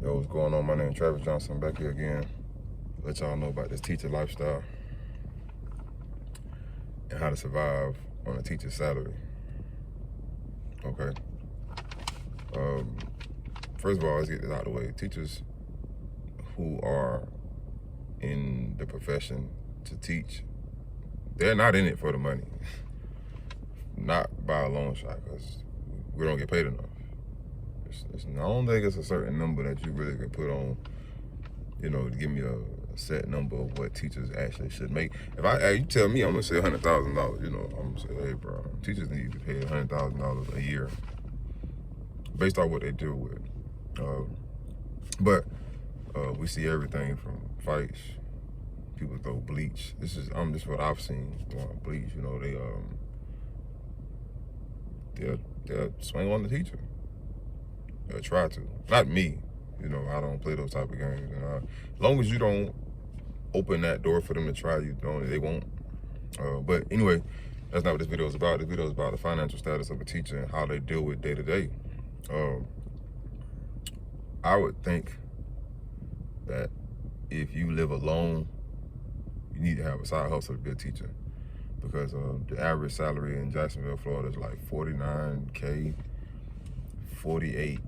Yo, what's going on? My name is Travis Johnson, back here again. Let y'all know about this teacher lifestyle and how to survive on a teacher's salary. Okay. First of all, let's get this out of the way. Teachers who are in the profession to teach, they're not in it for the money. Not by a long shot, because we don't get paid enough. I don't think it's a certain number that you really can put on, to give me a set number of what teachers actually should make. If you tell me I'm gonna say $100,000, I'm gonna say, hey, bro, teachers need to pay $100,000 a year based on what they deal with. But we see everything from fights. People throw bleach. This is what I've seen throwing bleach. They'll swing on the teacher. They'll try to. Not me. I don't play those type of games. And as long as you don't open that door for them to try, they won't. But anyway, that's not what this video is about. This video is about the financial status of a teacher and how they deal with day to day. I would think that if you live alone, you need to have a side hustle to be a teacher, because the average salary in Jacksonville, Florida is like $49K, $48,800,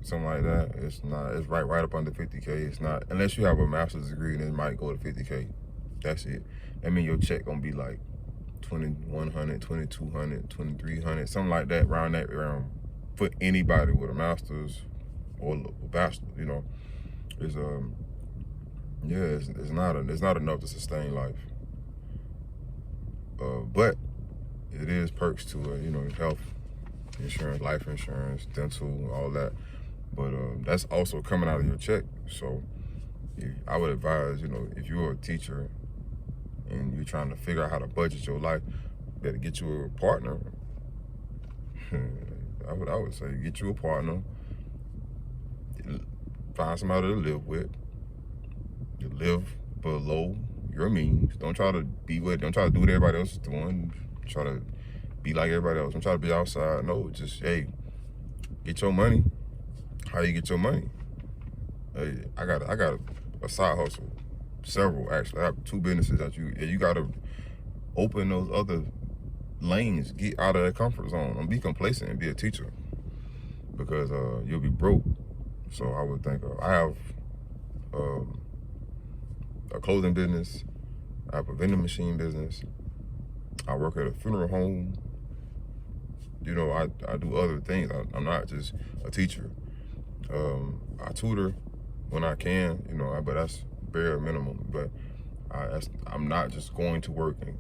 something like that. It's right up under $50K. It's not, unless you have a master's degree, then it might go to $50K. That's it. That means your check gonna be like $2,100, $2,200, $2,300, something like that, around that realm, for anybody with a master's or a bachelor's. It's not enough to sustain life. But it is perks to health insurance, life insurance, dental, all that. But that's also coming out of your check. So I would advise, if you're a teacher and you're trying to figure out how to budget your life, better get you a partner. I would say get you a partner. Find somebody to live with. You live below your means. Don't try to do what everybody else is doing. Try to be like everybody else. Don't try to be outside. No, just, hey, get your money. How you get your money? Hey, I got a side hustle. Several, actually. I have 2 businesses that you got to open those other lanes. Get out of that comfort zone. Don't be complacent and be a teacher, because you'll be broke. So I would think I have a clothing business. I have a vending machine business. I work at a funeral home. I do other things. I'm not just a teacher. I tutor when I can, but that's bare minimum. But I'm not just going to work and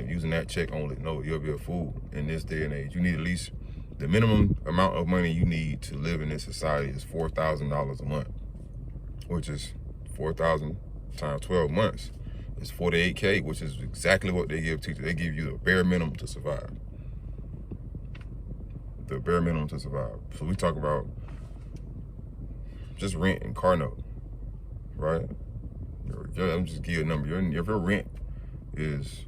using that check only. No, you'll be a fool in this day and age. You need at least, the minimum amount of money you need to live in this society is $4,000 a month, which is 4,000 times 12 months is $48K, which is exactly what they give teachers. They give you the bare minimum to survive. The bare minimum to survive. So we talk about just rent and car note, right? I'm just give you a number. If your rent is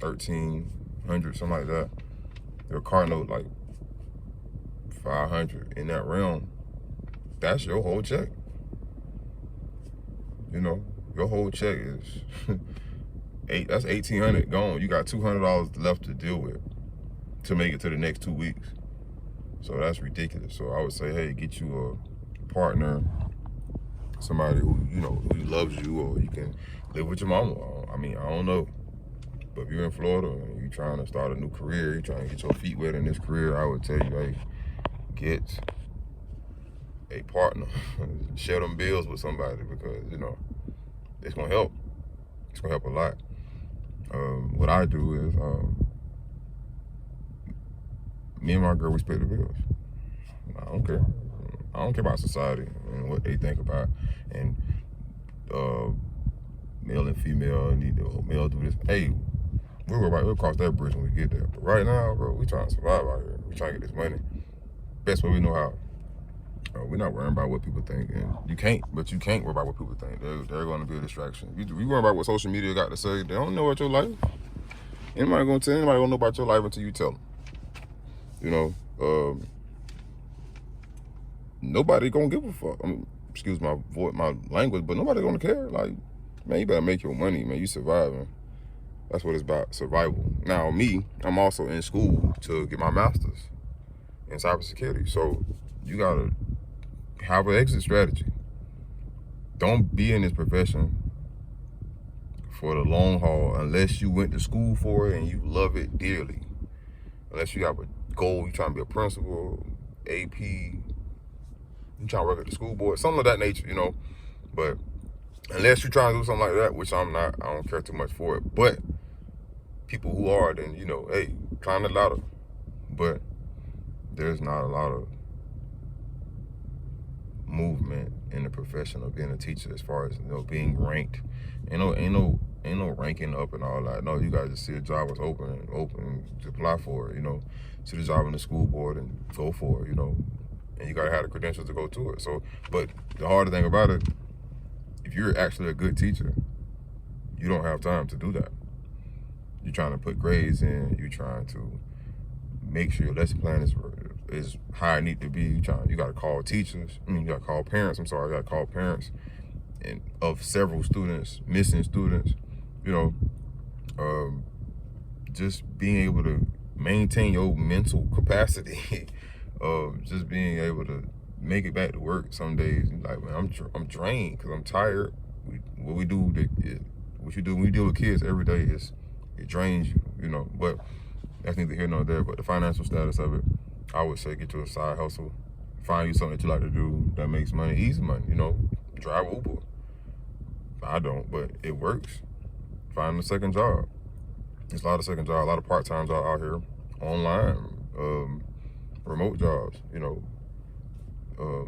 $1,300, something like that, your car note like $500, in that realm, that's your whole check. Your whole check is that's $1,800 gone. You got $200 left to deal with to make it to the next 2 weeks. So that's ridiculous. So I would say, hey, get you a partner, somebody who loves you, or you can live with your mama. I don't know. But if you're in Florida and you're trying to start a new career, you're trying to get your feet wet in this career, I would tell you, hey, get a partner. Share them bills with somebody, because, it's going to help. It's going to help a lot. What I do is, me and my girl, we split the bills. I don't care. I don't care about society and what they think about. And male and female, male do this. Hey, we'll cross that bridge when we get there. But right now, bro, we trying to survive out here. We trying to get this money best way we know how. We're not worrying about what people think, and you can't worry about what people think. They're going to be a distraction. You worry about what social media got to say. They don't know about your life. Anybody gonna know about your life until you tell them. nobody gonna give a fuck. Excuse my language, but nobody gonna care. Like, man, you better make your money, man. You surviving. That's what it's about, survival. Now, me, I'm also in school to get my master's in cybersecurity. So you gotta have an exit strategy. Don't be in this profession for the long haul unless you went to school for it and you love it dearly. Unless you have a goal, you trying to be a principal, AP, you trying to work at the school board, something of that nature, you know. But unless you're trying to do something like that, which I'm not, I don't care too much for it. But people who are, then, you know, hey, climb the ladder. But there's not a lot of movement in the profession of being a teacher as far as, you know, being ranked. Ain't no ranking up and all that. No, you guys just see a job was open to apply for it, you know. See the job in the school board and go for it, you know. And you gotta have the credentials to go to it. So, but the harder thing about it, if you're actually a good teacher, you don't have time to do that. You're trying to put grades in, you're trying to make sure your lesson plan is how it need to be. You gotta call teachers, you gotta call parents, you gotta call parents and of several students, missing students, you know, just being able to maintain your mental capacity of just being able to make it back to work some days. Like, man, I'm drained because I'm tired. What you do when you deal with kids every day is it drains you, you know. But that's neither here nor there. But the financial status of it, I would say get you a side hustle, find you something that you like to do that makes money, easy money, you know. Drive Uber. I don't, but it works. Find a second job. There's a lot of second jobs, a lot of part-time jobs out here, online, remote jobs, you know.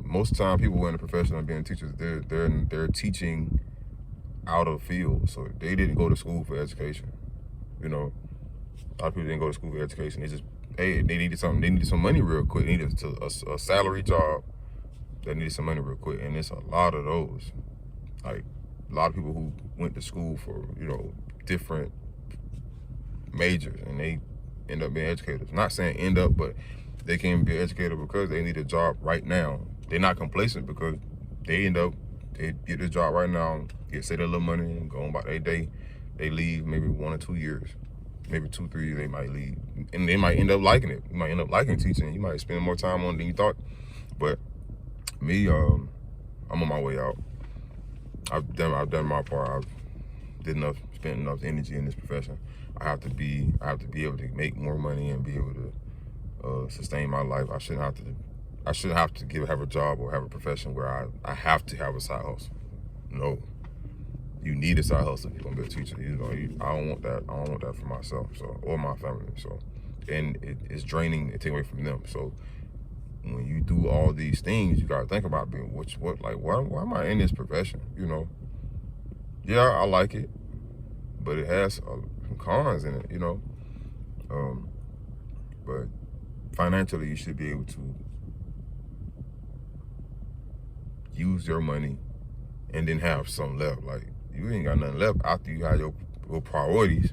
Most of the time, people in the profession of being teachers, they're teaching out of field, so they didn't go to school for education. You know, a lot of people didn't go to school for education. They just, hey, they needed some money real quick. They needed a salary job that needed some money real quick, and it's a lot of those. Like, a lot of people who went to school for, you know, different majors, and they end up being educators. Not saying end up, but they can be an educator because they need a job right now. They're not complacent because they get this job right now, say their little money and go on about their day. They leave maybe 1 or 2 years, maybe 2, 3 years they might leave. And they might end up liking it. You might end up liking teaching. You might spend more time on it than you thought. But me, I'm on my way out. I've done my part. I've spent enough energy in this profession. I have to be able to make more money and be able to sustain my life. I shouldn't have to have a job or have a profession where I have to have a side hustle. No, you need a side hustle if you're gonna be a teacher. You know, I don't want that. I don't want that for myself, or my family. So, and it's draining. It takes away from them. So, when you do all these things, you gotta think about being why am I in this profession? You know, yeah, I like it, but it has some cons in it. You know, but financially, you should be able to use your money and then have some left. Like, you ain't got nothing left after you have your priorities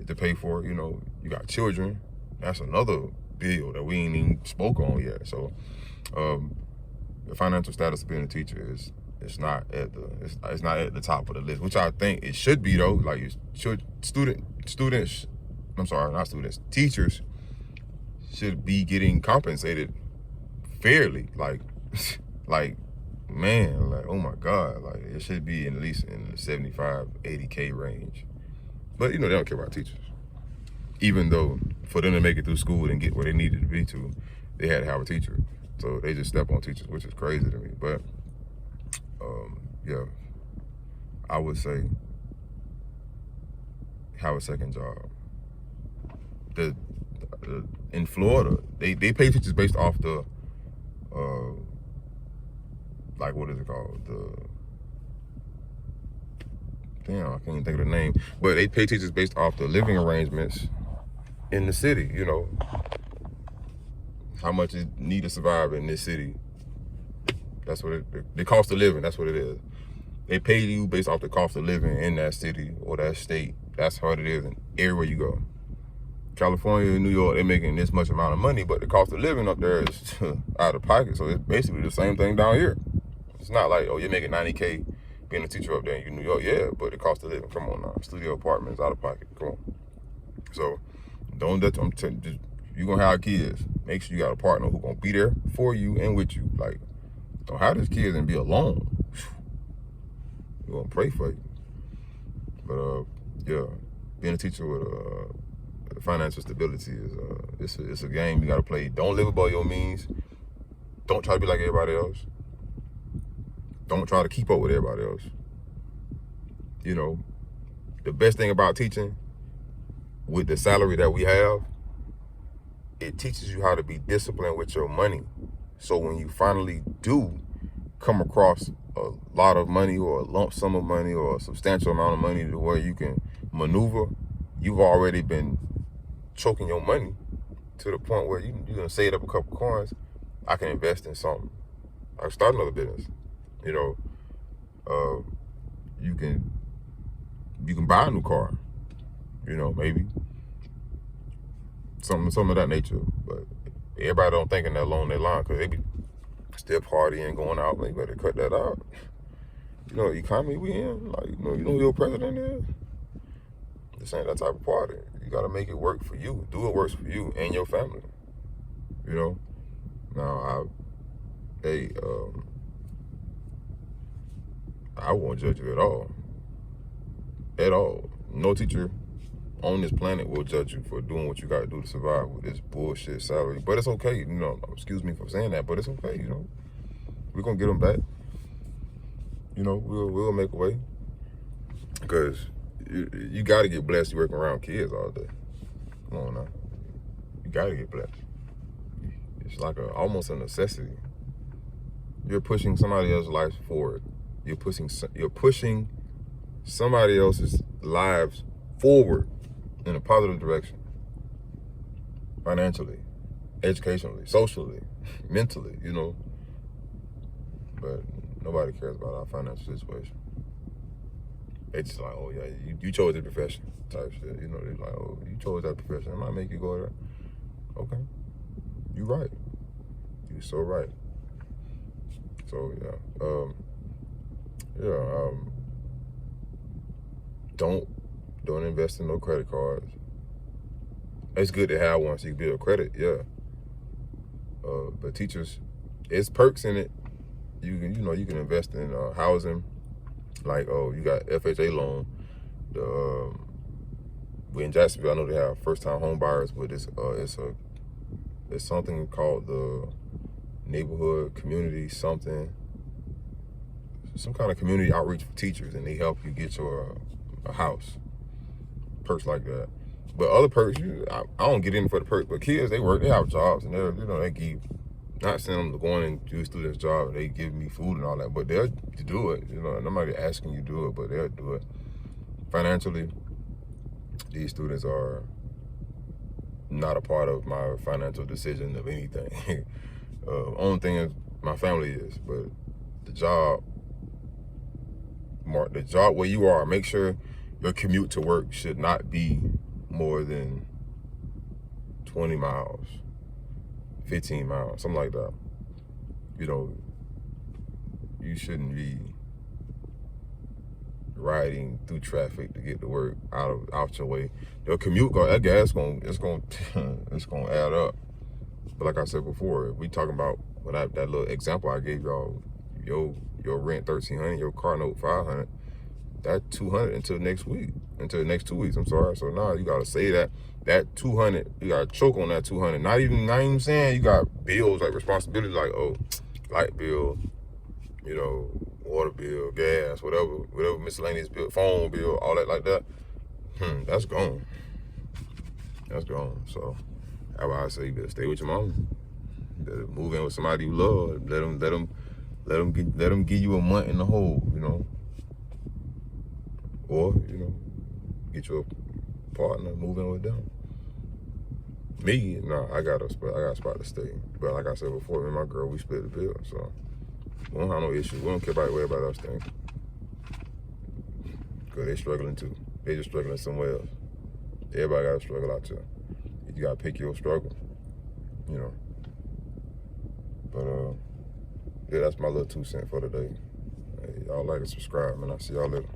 to pay for. You know, you got children. That's another bill that we ain't even spoke on yet. So, the financial status of being a teacher it's not at the top of the list, which I think it should be though. Like, teachers should be getting compensated fairly. Like, man, like, oh my God, like, it should be at least in the 75, 80K range. But, you know, they don't care about teachers. Even though for them to make it through school and get where they needed to be to, they had to have a teacher. So they just step on teachers, which is crazy to me. But, yeah, I would say have a second job. In Florida, they pay teachers based off the, like, what is it called? I can't even think of the name. But they pay teachers based off the living arrangements in the city, you know. How much you need to survive in this city. That's what the cost of living, that's what it is. They pay you based off the cost of living in that city or that state. That's how it is in everywhere you go. California and New York, they're making this much amount of money, but the cost of living up there is out of pocket. So it's basically the same thing down here. It's not like, oh, you're making 90K being a teacher up there in New York. Yeah, but the cost of living, come on now. Studio apartments, out of pocket, come on. So don't let them, you're going to have kids. Make sure you got a partner who's going to be there for you and with you. Like, don't have these kids and be alone. We're going to pray for you. But, yeah, being a teacher with financial stability is it's a game you got to play. Don't live above your means. Don't try to be like everybody else. Don't try to keep up with everybody else. You know, the best thing about teaching, with the salary that we have, it teaches you how to be disciplined with your money. So when you finally do come across a lot of money or a lump sum of money or a substantial amount of money to where you can maneuver, you've already been choking your money to the point where you're going to save up a couple coins. I can invest in something. I can start another business. You know, you can buy a new car. You know, maybe something of that nature. But everybody don't think in that along that line, because they be still partying, going out. Like, you better cut that out. You know, the economy we in, like, you know who your president is? This ain't that type of party. You gotta make it work for you. Do what works for you and your family. You know. Now, I won't judge you at all. At all. No teacher on this planet will judge you for doing what you got to do to survive with this bullshit salary. But it's okay. You know, excuse me for saying that, but it's okay. You know, we're gonna get them back. You know, we'll make a way, because you got to get blessed. You working around kids all day. Come on now, you got to get blessed. It's like almost a necessity. You're pushing somebody else's life forward. You're pushing somebody else's lives forward in a positive direction. Financially, educationally, socially, mentally, you know. But nobody cares about our financial situation. They just like, oh yeah, you chose this profession type shit. You know, they're like, oh, you chose that profession. It might make you go there. Okay, you right. You so right. So don't invest in no credit cards. It's good to have one so you can build credit, yeah. But teachers, it's perks in it. You can invest in housing, like you got FHA loan. We in Jacksonville, I know they have first-time home buyers, but it's something called the neighborhood community something, some kind of community outreach for teachers, and they help you get your a house. Perks like that. But other perks, I don't get in for the perks, but kids, they work, they have jobs, and they give, not saying I'm going and do a student's job and they give me food and all that, but they'll do it. You know, nobody asking you to do it, but they'll do it. Financially, these students are not a part of my financial decision of anything. Only thing is my family is, but the job where you are, make sure your commute to work should not be more than 20 miles, 15 miles, something like that. You know, you shouldn't be riding through traffic to get to work out your way. Your commute, that gas it's gonna add up. But like I said before, we talking about that little example I gave y'all, your rent $1,300, your car note $500. That $200 until the next 2 weeks. I'm sorry. So now you gotta say that $200, you gotta choke on that $200. Not even saying you got bills like responsibilities, like light bill, you know, water bill, gas, whatever miscellaneous bill, phone bill, all that like that. That's gone. That's gone. So that's why I say you better stay with your mom. You better move in with somebody you love. Let them give you a month in the hole, you know. Or, you know, get you a partner, move in with them. Me, nah, I got a spot to stay. But like I said before, me and my girl, we split the bill, so we don't have no issue. We don't care about what everybody else thinks. Because they struggling too. They just struggling somewhere else. Everybody got to struggle out too. You gotta pick your struggle, you know. But yeah, that's my little 2 cents for today. Hey, y'all like and subscribe, man. I'll see y'all later.